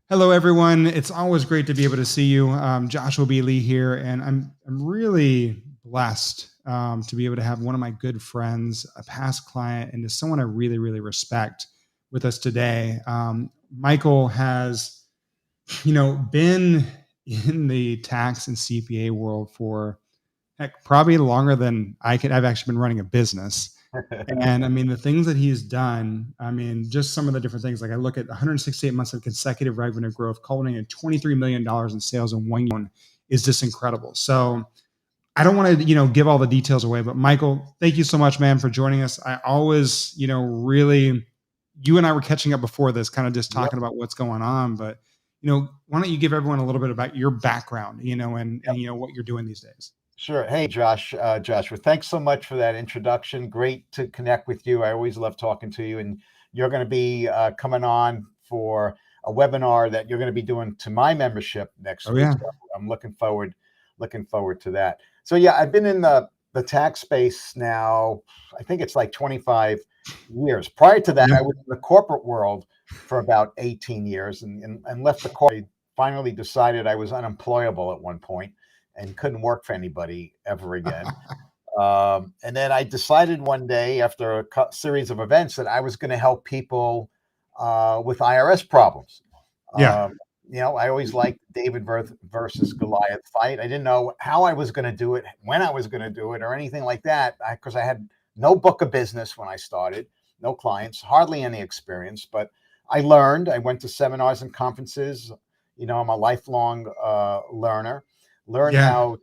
Hello, everyone. It's always great to be able to see you. Joshua B. Lee here, and I'm really blessed to be able to have one of my good friends, a past client, and just someone I really, really respect with us today. Michael has, been in the tax and CPA world for heck, probably longer than I could. I've actually been running a business. And I mean, the things that he's done, I mean, just some of the different things. Like I look at 168 months of consecutive revenue growth, culminating in $23 million in sales in 1 year is just incredible. So I don't want to, give all the details away, but Michael, thank you so much, man, for joining us. I always, really, you and I were catching up before this, kind of just Yep. talking about what's going on. But, why don't you give everyone a little bit about your background, and Yep. what you're doing these days? Sure. Hey, Joshua, thanks so much for that introduction. Great to connect with you. I always love talking to you. And you're going to be coming on for a webinar that you're going to be doing to my membership next Oh, week. yeah. So I'm looking forward to that. So yeah, I've been in the tax space now. I think it's like 25 years. Prior to that, Yeah. I was in the corporate world for about 18 years and left the corporate. I finally decided I was unemployable at one point and couldn't work for anybody ever again. And then I decided one day after a series of events that I was going to help people with IRS problems. Yeah. Um, I always liked David versus Goliath fight. I didn't know how I was going to do it, when I was going to do it, or anything like that, because I had no book of business when I started, no clients, hardly any experience. But I learned. I went to seminars and conferences. I'm a lifelong learner. Learned Yeah. how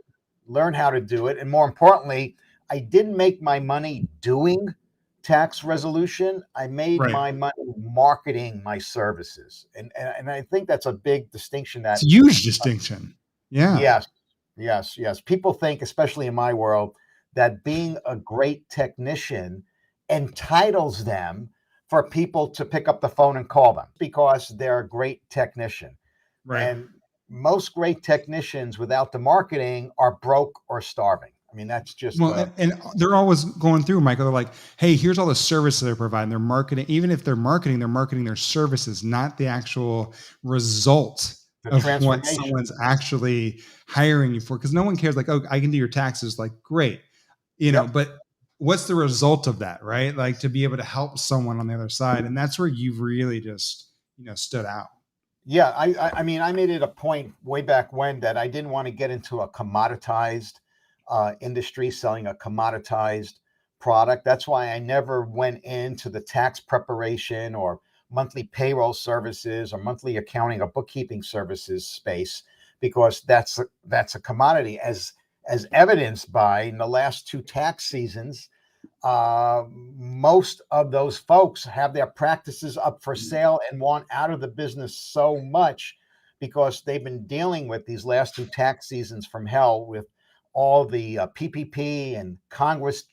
learn how to do it, and more importantly, I didn't make my money doing tax resolution. I made Right. my money marketing my services. And I think that's a big distinction It's that a huge distinction. Yeah. yes, yes. People think, especially in my world, that being a great technician entitles them for people to pick up the phone and call them because they're a great technician. Right. And most great technicians without the marketing are broke or starving. I mean, that's just Well, and they're always going through, Michael. They're like, hey, here's all the services they're providing. They're marketing, even if they're marketing their services, not the actual result the of what transformation. someone's actually hiring you for. Because no one cares, like, oh, I can do your taxes. Like, great. Yep. But what's the result of that, right? Like to be able to help someone on the other side. And that's where you've really just, stood out. Yeah, I mean, I made it a point way back when that I didn't want to get into a commoditized industry selling a commoditized product. That's why I never went into the tax preparation or monthly payroll services or monthly accounting or bookkeeping services space because that's a commodity as evidenced by in the last two tax seasons. Most of those folks have their practices up for sale and want out of the business so much because they've been dealing with these last two tax seasons from hell with all the PPP and Congress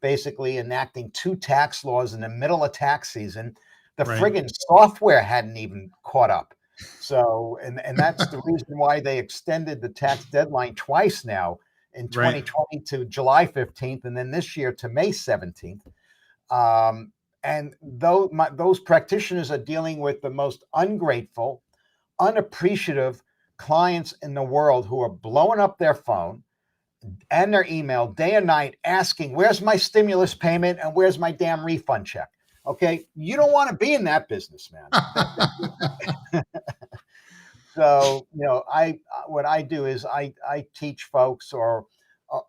basically enacting two tax laws in the middle of tax season. The Right. friggin' software hadn't even caught up. So, and that's the reason why they extended the tax deadline twice now in Right. 2020 to July 15th, and then this year to May 17th. And those practitioners are dealing with the most ungrateful, unappreciative clients in the world who are blowing up their phone and their email day and night asking, where's my stimulus payment and where's my damn refund check? Okay, you don't want to be in that business, man. So, I what I do is I teach folks or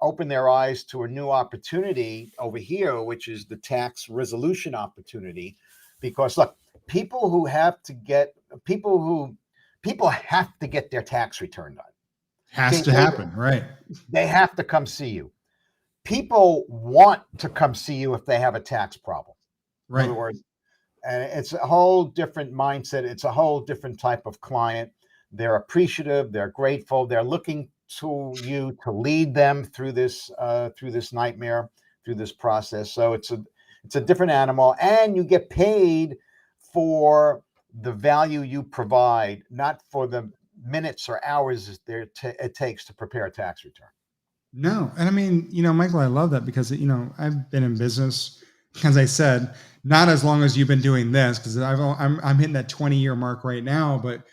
open their eyes to a new opportunity over here, which is the tax resolution opportunity. Because look, people who have to get people who people have to get their tax return done. Has Okay, to happen. Right. they have to come see you. People want to come see you if they have a tax problem. In Right. other words, and it's a whole different mindset. It's a whole different type of client. They're appreciative. They're grateful. They're looking to you to lead them through this nightmare, through this process. So it's a different animal, and you get paid for the value you provide, not for the minutes or hours it takes to prepare a tax return. No. And I mean, Michael, I love that because, I've been in business as I said, not as long as you've been doing this, because I'm hitting that 20-year mark right now, but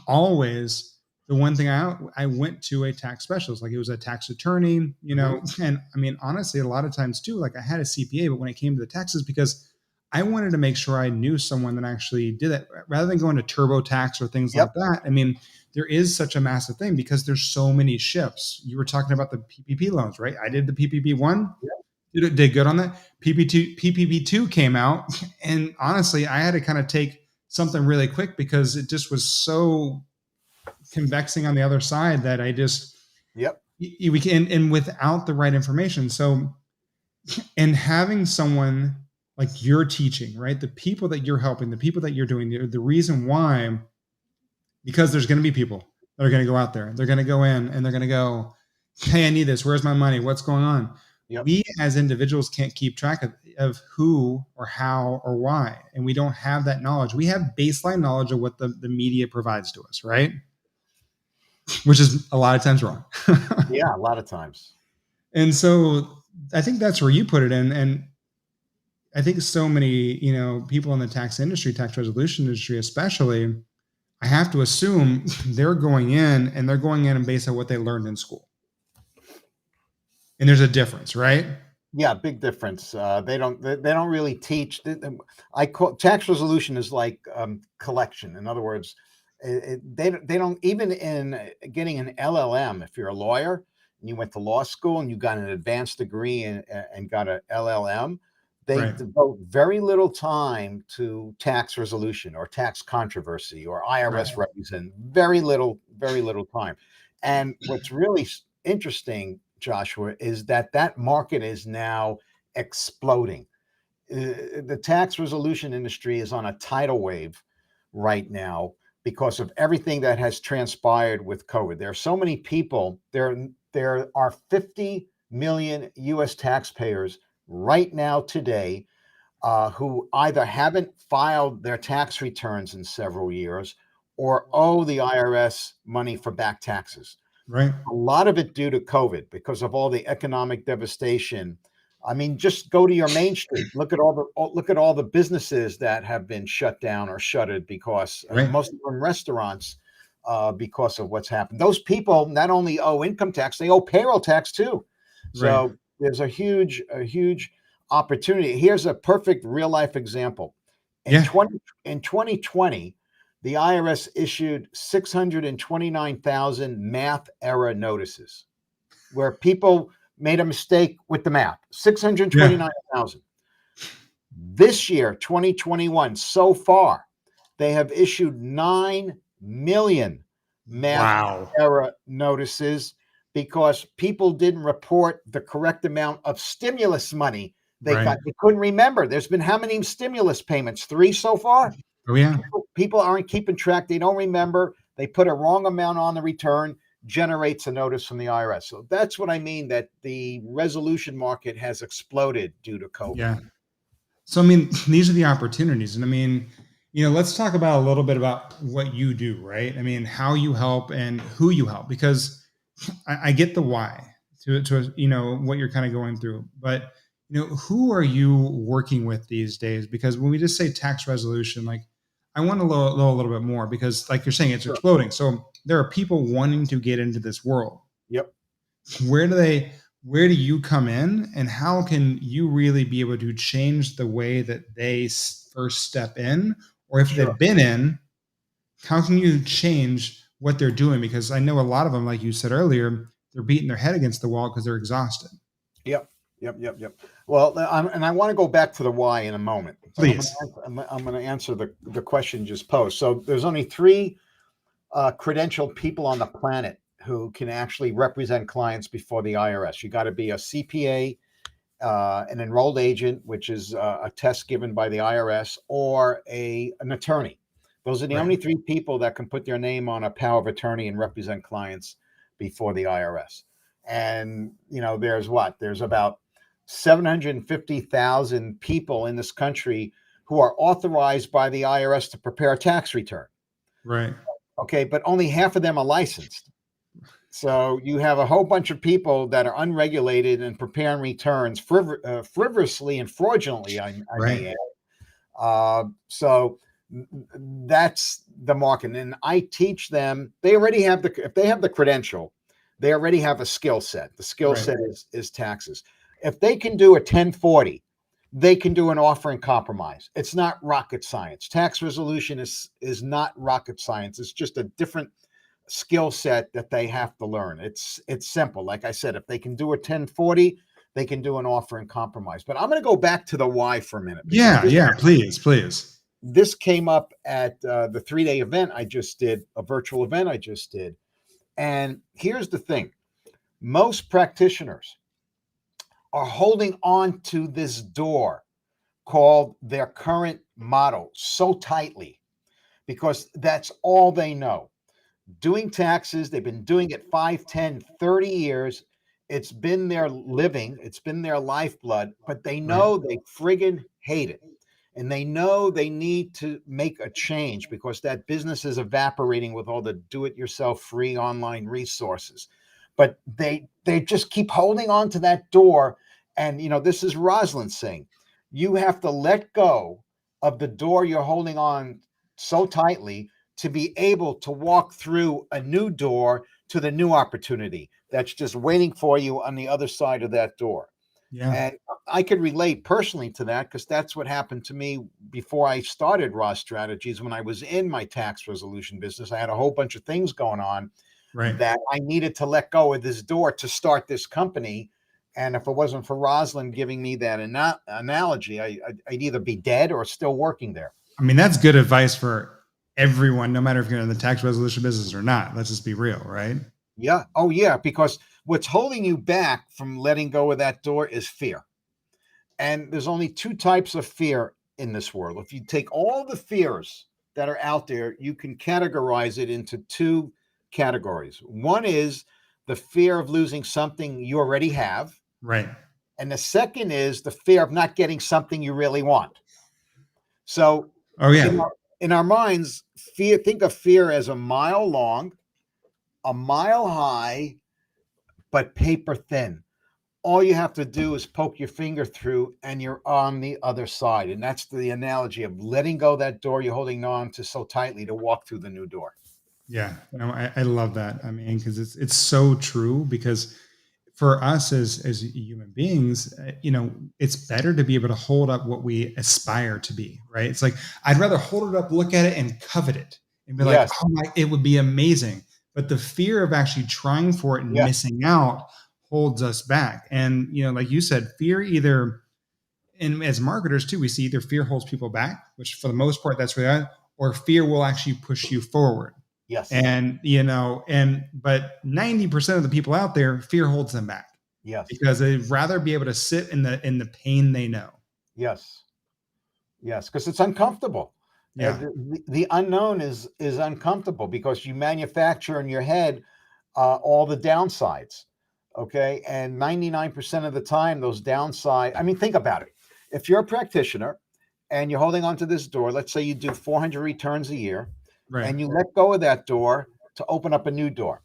always the one thing I went to a tax specialist, like it was a tax attorney, Hmm. and I mean, honestly, a lot of times too, like I had a CPA, but when it came to the taxes, because I wanted to make sure I knew someone that actually did it rather than going to TurboTax or things like Yep. that. I mean, there is such a massive thing because there's so many shifts. You were talking about the PPP loans, right? I did the PPP one, Yep. did good on that. PPP2 came out, and honestly, I had to kind of take something really quick because it just was so convexing on the other side that I just Yep. we can, and without the right information. So, and having someone like you're teaching, right? The people that you're helping, the people that you're doing, the reason why, because there's going to be people that are going to go out there. They're going to go in and they're going to go, hey, I need this. Where's my money? What's going on? Yep. We as individuals can't keep track of who or how or why. And we don't have that knowledge. We have baseline knowledge of what the media provides to us, right? Which is a lot of times wrong. Yeah. A lot of times. And so I think that's where you put it in. And I think so many, people in the tax industry, tax resolution industry, especially, I have to assume they're going in and they're going in and based on what they learned in school. And there's a difference, right? Yeah, big difference. They don't really teach. I call tax resolution is like collection. In other words, they don't even in getting an LLM. If you're a lawyer and you went to law school and you got an advanced degree and got an LLM, they Right. devote very little time to tax resolution or tax controversy or Right. IRS represent. Very little time. And what's really interesting, Joshua, is that market is now exploding. The tax resolution industry is on a tidal wave right now because of everything that has transpired with COVID. There are so many people. There are 50 million U.S. taxpayers right now today who either haven't filed their tax returns in several years or owe the IRS money for back taxes. Right. A lot of it due to COVID because of all the economic devastation. I mean, just go to your main street. Look at all the businesses that have been shut down or shuttered because Right. most of them restaurants because of what's happened. Those people not only owe income tax, they owe payroll tax too. Right. So there's a huge opportunity. Here's a perfect real life example. In Yeah. 2020, the IRS issued 629,000 math error notices where people made a mistake with the math. Yeah. 629,000. This year, 2021, so far, they have issued 9 million math Wow. error notices because people didn't report the correct amount of stimulus money they Right. got. They couldn't remember. There's been how many stimulus payments? 3 so far? Oh yeah. People aren't keeping track. They don't remember. They put a wrong amount on the return, generates a notice from the IRS. So that's what I mean that the resolution market has exploded due to COVID. Yeah. So I mean, these are the opportunities. And I mean, let's talk about a little bit about what you do, right? I mean, how you help and who you help, because I get the why to what you're kind of going through, but who are you working with these days? Because when we just say tax resolution, like I want to know a little bit more because, like you're saying, it's Sure. exploding. So there are people wanting to get into this world. Yep. Where do they? Where do you come in, and how can you really be able to change the way that they first step in, or if Sure. they've been in, how can you change what they're doing? Because I know a lot of them, like you said earlier, they're beating their head against the wall because they're exhausted. Yep. Yep. Well, and I want to go back to the why in a moment, but Please. I'm going to answer the question just posed. So there's only 3 credentialed people on the planet who can actually represent clients before the IRS. You got to be a CPA, an enrolled agent, which is a test given by the IRS, or an attorney. Those are the Right. only 3 people that can put their name on a power of attorney and represent clients before the IRS. And there's about 750,000 people in this country who are authorized by the IRS to prepare a tax return. Right. Okay, but only half of them are licensed. So you have a whole bunch of people that are unregulated and preparing returns frivolously and fraudulently, I Right. may add. So that's the market. And I teach them, they already have if they have the credential, they already have a skill set. The skill Right. set is taxes. If they can do a 1040, they can do an offer and compromise. It's not rocket science. Tax resolution is not rocket science. It's just a different skill set that they have to learn. It's simple. Like I said, if they can do a 1040, they can do an offer and compromise. But I'm going to go back to the why for a minute because Yeah. Yeah. Please. Please. this came up at the 3-day event I just did, a virtual event I just did. And here's the thing: most practitioners are holding on to this door called their current model so tightly because that's all they know. Doing taxes, they've been doing it 5, 10, 30 years. It's been their living, it's been their lifeblood, but they Right. know they friggin' hate it. And they know they need to make a change because that business is evaporating with all the do-it-yourself free online resources. But they just keep holding on to that door. And this is Rosalind saying, you have to let go of the door you're holding on so tightly to be able to walk through a new door to the new opportunity that's just waiting for you on the other side of that door. Yeah. And I could relate personally to that because that's what happened to me before I started Raw Strategies. When I was in my tax resolution business, I had a whole bunch of things going on Right. that I needed to let go of this door to start this company. And if it wasn't for Rosalind giving me that analogy, I'd either be dead or still working there. I mean, that's good advice for everyone, no matter if you're in the tax resolution business or not. Let's just be real, right? Yeah. Oh, yeah. Because what's holding you back from letting go of that door is fear. And there's only two types of fear in this world. If you take all the fears that are out there, you can categorize it into two categories. One is the fear of losing something you already have. Right. And the second is the fear of not getting something you really want. So Oh in yeah. our, in our minds, think of fear as a mile long, a mile high, but paper thin. All you have to do is poke your finger through and you're on the other side. And that's the analogy of letting go that door you're holding on to so tightly to walk through the new door. Yeah. No, I love that. I mean, because it's so true. Because for us as human beings, it's better to be able to hold up what we aspire to be. Right. It's like I'd rather hold it up, look at it, and covet it, and be like, Yes. oh my, it would be amazing. But the fear of actually trying for it and Yeah. missing out holds us back. And like you said, fear either, and as marketers too, we see either fear holds people back, which for the most part that's where, or fear will actually push you forward. Yes. And but 90% of the people out there, fear holds them back Yes. because they'd rather be able to sit in the pain they know. Yes. Yes. Because it's uncomfortable. Yeah. The unknown is uncomfortable because you manufacture in your head all the downsides. Okay. And 99% of the time, those downsides, I mean, think about it. If you're a practitioner and you're holding onto this door, let's say you do 400 returns a year, Right. and you let go of that door to open up a new door.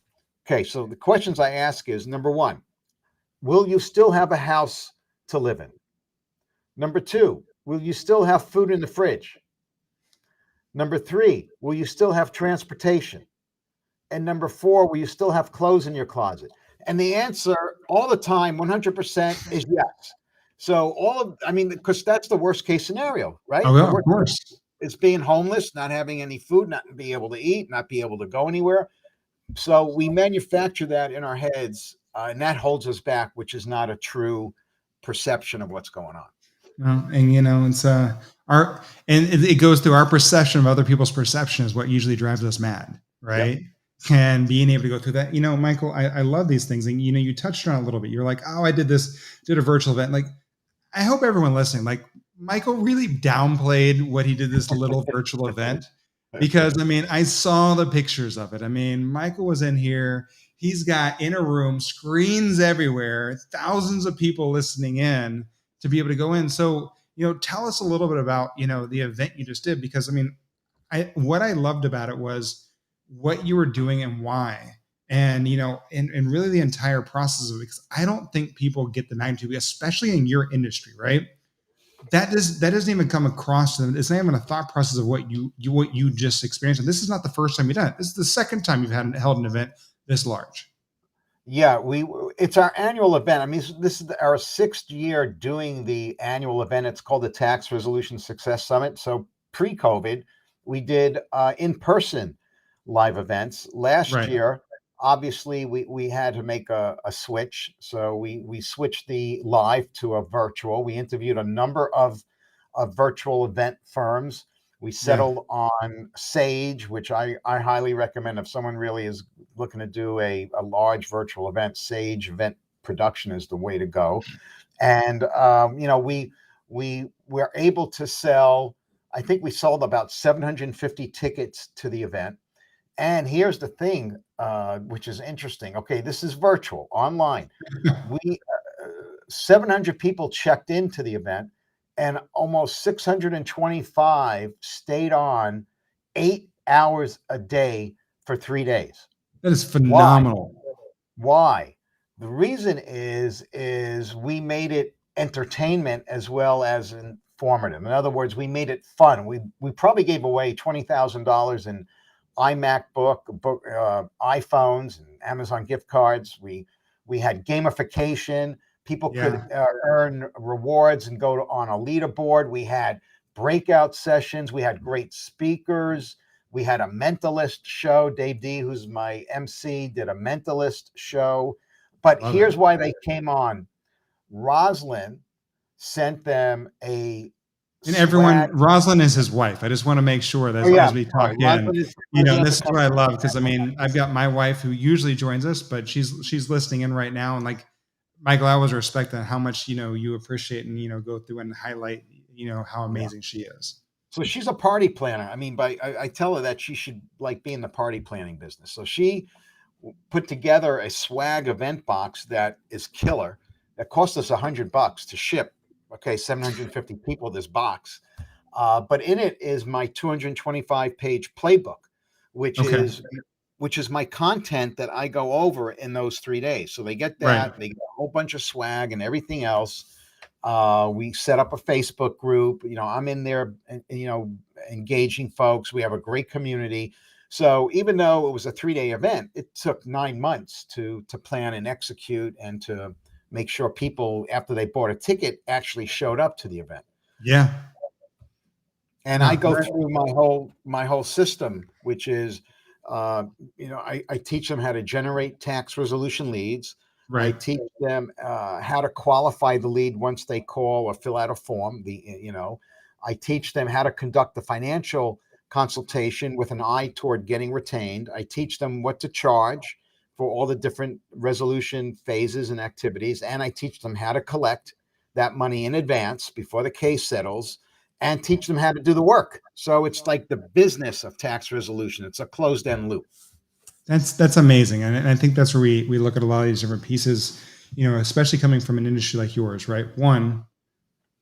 Okay. So the questions I ask is number one, will you still have a house to live in? Number two, will you still have food in the fridge? Number three, will you still have transportation? And number four, will you still have clothes in your closet? And the answer all the time, 100% is yes. So because that's the worst case scenario, right? Oh, The yeah, of worst course. is being homeless, not having any food, not be able to eat, not be able to go anywhere. So we manufacture that in our heads, and that holds us back, which is not a true perception of what's going on. And it's our and it goes through our perception of other people's perception is what usually drives us mad, Yep. right? And being able to go through that, Michael, I love these things, and you touched on it a little bit. You're like, oh, I did a virtual event. Like, I hope everyone listening, like Michael really downplayed what he did this little virtual event because I mean, I saw the pictures of it. I mean, Michael was in here. He's got in a room, screens everywhere, thousands of people listening in to be able to go in. So, tell us a little bit about, the event you just did, because I mean, what I loved about it was what you were doing and why. and and really the entire process of it, because I don't think people get the magnitude, especially in your industry, right? That doesn't even come across to them. It's not even a thought process of what you just experienced. And this is not the first time you've done it. This is the second time you've held an event this large. Yeah, it's our annual event. I mean, this is our 6th year doing the annual event. It's called the Tax Resolution Success Summit. So pre-COVID, we did in-person live events. Last Right. year, obviously, we had to make a switch. So we switched the live to a virtual. We interviewed a number of virtual event firms. We Yeah. settled on Sage, which I highly recommend if someone really is looking to do a large virtual event. Sage Event Production is the way to go. And we were able to sell. I think we sold about 750 tickets to the event. And here's the thing, which is interesting. Okay, this is virtual, online. We 700 people checked into the event, and almost 625 stayed on 8 hours a day for 3 days. That is Why? phenomenal. Why? The reason is we made it entertainment as well as informative. In other words, we made it fun. We probably gave away $20,000 in iPhones, and Amazon gift cards. We had gamification. People could Yeah. earn rewards and go on a leaderboard. We had breakout sessions. We had great speakers. We had a mentalist show. Dave D, who's my MC, did a mentalist show. But Love it. here's why they came on. Rosalind sent them a And everyone, swag. Rosalind is his wife. I just want to make sure that Oh yeah, as we sorry. talk in, Rosalind is and president of this the is what I company. love, because I mean, I've got my wife who usually joins us, but she's listening in right now, and like Michael, I always respect that how much you appreciate and go through and highlight how Yeah. amazing she is. So she's a party planner. I mean, I tell her that she should like be in the party planning business. So she put together a swag event box that is killer. That cost us $100 to ship. Okay, 750 people this box. But in it is my 225-page playbook, which Okay. is which is my content that I go over in those 3 days. So they get Right. that, they get a whole bunch of swag and everything else. We set up a Facebook group. I'm in there, engaging folks. We have a great community. So even though it was a 3-day event, it took 9 months to plan and execute and to make sure people, after they bought a ticket, actually showed up to the event. Yeah. And I go through my whole system, which is, I teach them how to generate tax resolution leads. I Right. teach them how to qualify the lead once they call or fill out a form. I teach them how to conduct the financial consultation with an eye toward getting retained. I teach them what to charge for all the different resolution phases and activities, and I teach them how to collect that money in advance before the case settles, and teach them how to do the work. So it's like the business of tax resolution. It's a closed-end loop. That's amazing, and I think that's where we look at a lot of these different pieces. Especially coming from an industry like yours, right? One,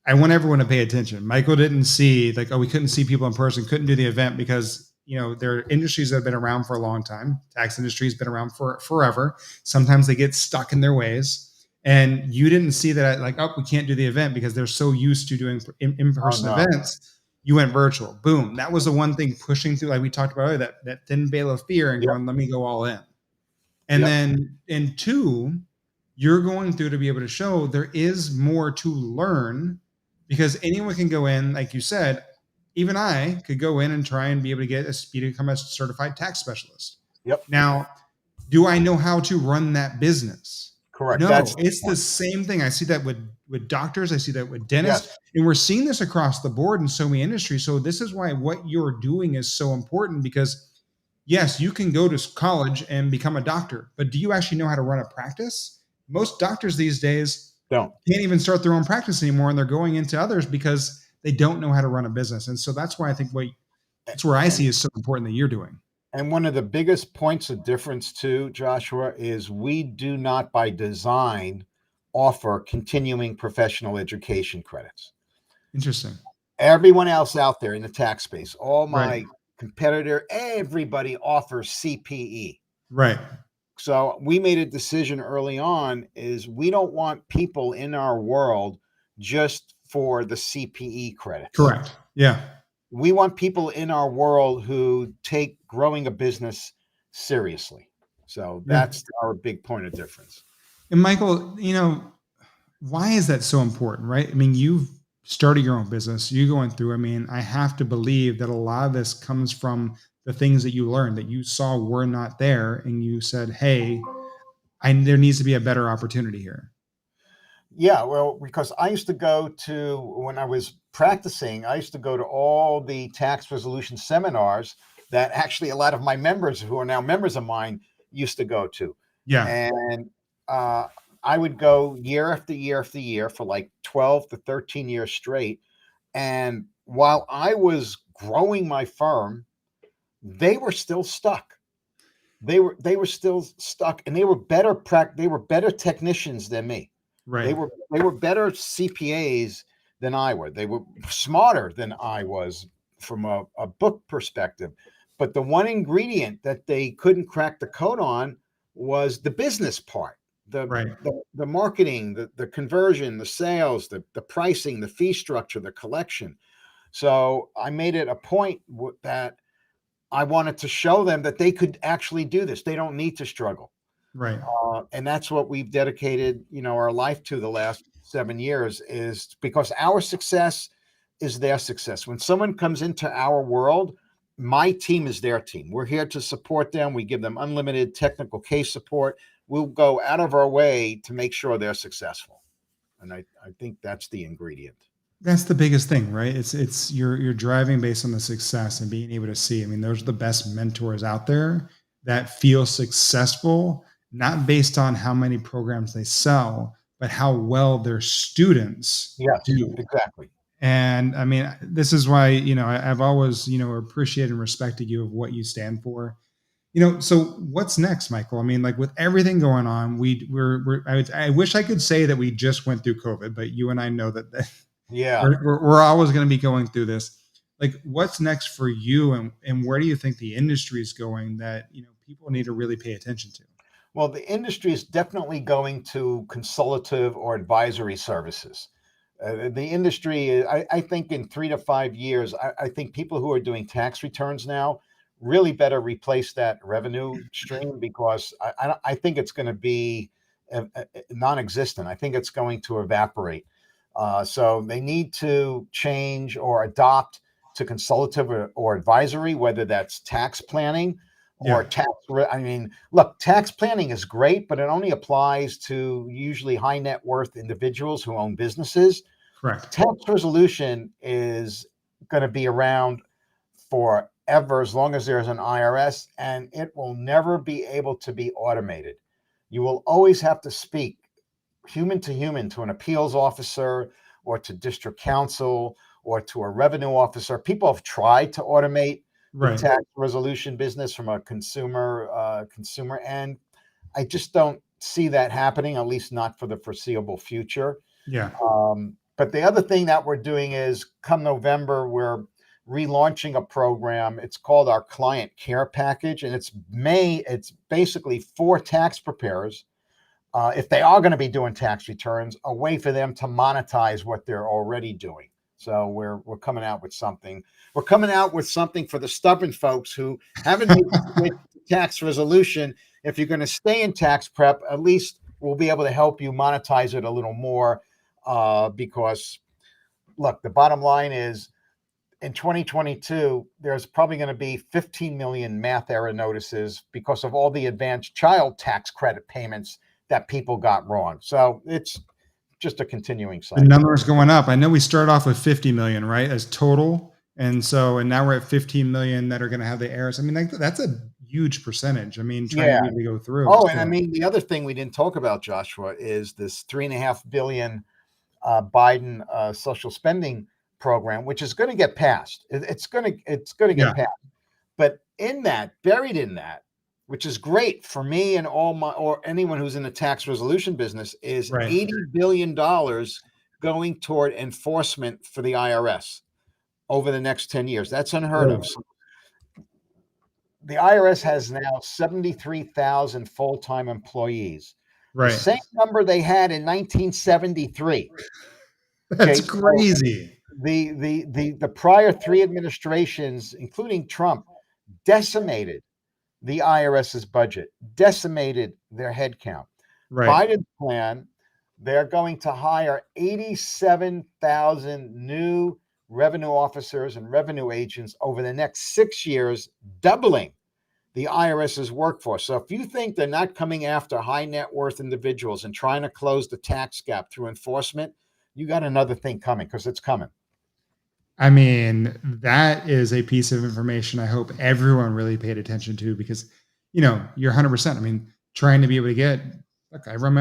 I want everyone to pay attention. Michael didn't see like, oh, we couldn't see people in person, couldn't do the event because there are industries that have been around for a long time. Tax industry has been around for forever. Sometimes they get stuck in their ways, and you didn't see that like, oh, we can't do the event because they're so used to doing in-person no. events. You went virtual. Boom. That was the one thing pushing through, like we talked about earlier, that thin veil of fear and Yep. going, let me go all in. And Yep. then in two, you're going through to be able to show there is more to learn, because anyone can go in, like you said, even I could go in and try and be able to become a certified tax specialist. Yep. Now, do I know how to run that business? Correct. No, it's the same thing. I see that with doctors. I see that with dentists. Yes. And we're seeing this across the board in so many industries. So this is why what you're doing is so important, because yes, you can go to college and become a doctor, but do you actually know how to run a practice? Most doctors these days Don't. can't even start their own practice anymore, and they're going into others because they don't know how to run a business. And so that's why I think that's where I see is so important that you're doing. And one of the biggest points of difference too, Joshua, is we do not by design offer continuing professional education credits. Interesting. Everyone else out there in the tax space, all my Right. competitor, everybody offers CPE. Right. So we made a decision early on is we don't want people in our world just for the CPE credits. Correct. Yeah. We want people in our world who take growing a business seriously. So Yeah. that's our big point of difference. And Michael, why is that so important, right? I mean, you've started your own business, you going through, I mean, I have to believe that a lot of this comes from the things that you learned that you saw were not there. And you said, hey, there needs to be a better opportunity here. Yeah, well, because I used to go to, when I was practicing, I used to go to all the tax resolution seminars that actually a lot of my members who are now members of mine used to go to. Yeah. And I would go year after year after year for like 12 to 13 years straight. And while I was growing my firm, they were still stuck. They were still stuck, and they were better technicians than me. Right. They were better CPAs than I were. They were smarter than I was from a book perspective. But the one ingredient that they couldn't crack the code on was the business part, the Right. the marketing, the conversion, the sales, the pricing, the fee structure, the collection. So I made it a point that I wanted to show them that they could actually do this. They don't need to struggle. Right. And that's what we've dedicated, our life to the last 7 years, is because our success is their success. When someone comes into our world, my team is their team. We're here to support them. We give them unlimited technical case support. We'll go out of our way to make sure they're successful. And I think that's the ingredient. That's the biggest thing, right? It's you're driving based on the success and being able to see. I mean, those are the best mentors out there that feel successful, not based on how many programs they sell, but how well their students Yes, do. exactly. And I mean, this is why, I've always, appreciated and respected you of what you stand for. So what's next, Michael? I mean, like with everything going on, I wish I could say that we just went through COVID, but you and I know that Yeah. we're always going to be going through this. Like, what's next for you, and where do you think the industry is going that people need to really pay attention to? Well, the industry is definitely going to consultative or advisory services. The industry, I think in 3 to 5 years, I think people who are doing tax returns now really better replace that revenue stream, because I think it's going to be non-existent. I think it's going to evaporate. So they need to change or adopt to consultative or advisory, whether that's tax planning or Yeah, I mean, look, tax planning is great, but it only applies to usually high net worth individuals who own businesses. correct. Tax resolution is going to be around forever as long as there's an IRS, and it will never be able to be automated. You will always have to speak human to an appeals officer or to district counsel or to a revenue officer. People have tried to automate the Right. tax resolution business from a consumer end. I just don't see that happening, at least not for the foreseeable future. Yeah. But the other thing that we're doing is, come November, we're relaunching a program. It's called our Client Care Package, and it's basically for tax preparers, if they are going to be doing tax returns, a way for them to monetize what they're already doing. So we're coming out with something. We're coming out with something for the stubborn folks who haven't made the switch to tax resolution. If you're going to stay in tax prep, at least we'll be able to help you monetize it a little more. Because, look, the bottom line is, in 2022, there's probably going to be 15 million math error notices because of all the advanced child tax credit payments that people got wrong. So it's just a continuing The cycle. number is going up. I know we started off with 50 million, right, as total, and now we're at 15 million that are going to have the errors. I mean, like, that's a huge percentage. I mean, trying Yeah. to really go through. Oh, and I So, mean, the other thing we didn't talk about, Joshua, is this $3.5 billion Biden social spending program, which is going to get passed. It's going to yeah, get passed. But buried in that, which is great for me and or anyone who's in the tax resolution business, is right. $80 billion going toward enforcement for the IRS over the next 10 years. That's unheard of. Right. So the IRS has now 73,000 full-time employees, the Right. same number they had in 1973. That's Okay, so crazy. the prior three administrations, including Trump, decimated the IRS's budget, decimated their headcount. Right. Biden's plan, they're going to hire 87,000 new revenue officers and revenue agents over the next 6 years, doubling the IRS's workforce. So if you think they're not coming after high net worth individuals and trying to close the tax gap through enforcement, you got another thing coming, because it's coming. I mean, that is a piece of information I hope everyone really paid attention to because, you're 100%. I mean, trying to be able to get, look, I run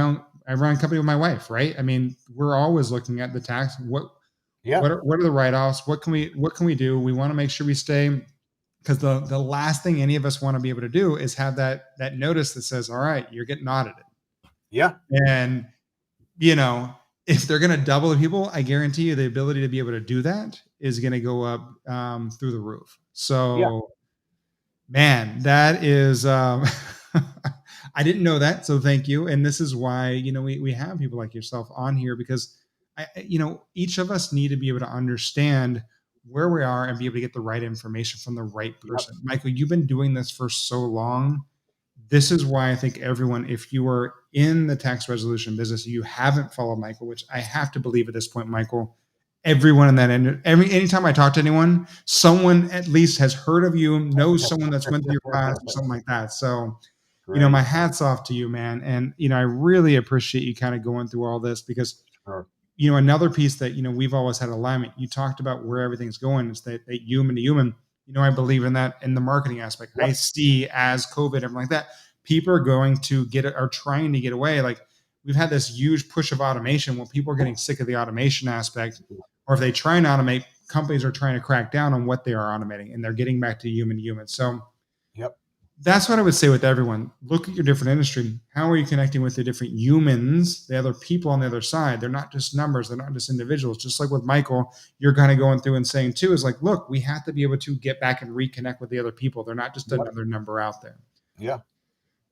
a company with my wife, right? I mean, we're always looking at the tax. Yeah, What are the write-offs? What can we do? We want to make sure we stay because the last thing any of us want to be able to do is have that notice that says, all right, you're getting audited. yeah, And you know, if they're going to double the people, I guarantee you the ability to be able to do that is going to go up through the roof. yeah, So, man, that is, I didn't know that. So thank you. And this is why, we have people like yourself on here because, each of us need to be able to understand where we are and be able to get the right information from the right yep, person. Michael, you've been doing this for so long. This is why I think everyone, if you are in the tax resolution business, you haven't followed Michael, which I have to believe at this point, Michael, everyone in that end, anytime I talk to anyone, someone at least has heard of you, knows someone that's went through your class or something like that. So, my great, hat's off to you, man. And, I really appreciate you kind of going through all this because sure, another piece that, we've always had alignment. You talked about where everything's going. It's that human to human. I believe in that in the marketing aspect. I yep, see as COVID, everything like that, people are going to are trying to get away. Like we've had this huge push of automation. Well, people are getting sick of the automation aspect, or if they try and automate, companies are trying to crack down on what they are automating, and they're getting back to human to human. So yep, that's what I would say with everyone. Look at your different industry. How are you connecting with the different humans, the other people on the other side? They're not just numbers. They're not just individuals. Just like with Michael, you're kind of going through and saying too, is like, look, we have to be able to get back and reconnect with the other people. They're not just yep, another number out there. yeah, yeah,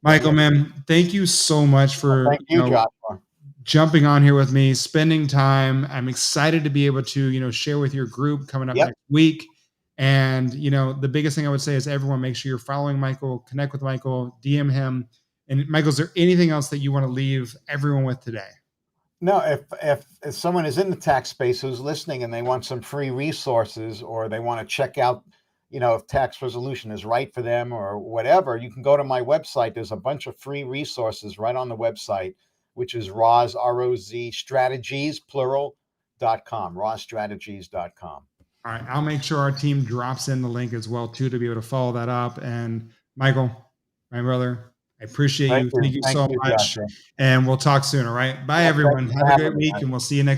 Michael, yeah. man, thank you so much Well, for, thank you, Joshua. jumping on here with me, spending time. I'm excited to be able to, share with your group coming up Yep. next week. And, the biggest thing I would say is everyone make sure you're following Michael, connect with Michael, DM him. And Michael, is there anything else that you want to leave everyone with today? No, if someone is in the tax space who's listening and they want some free resources, or they want to check out, if tax resolution is right for them or whatever, you can go to my website. There's a bunch of free resources right on the website, which is ROZ strategies, plural.com, rozstrategies.com. All right. I'll make sure our team drops in the link as well, too, to be able to follow that up. And Michael, my brother, I appreciate Thank you. you. Thank you Thank so you, much. Joshua. And we'll talk soon. All right. Bye, Yep, thank everyone. you Have for a having great me, week, man. and we'll see you next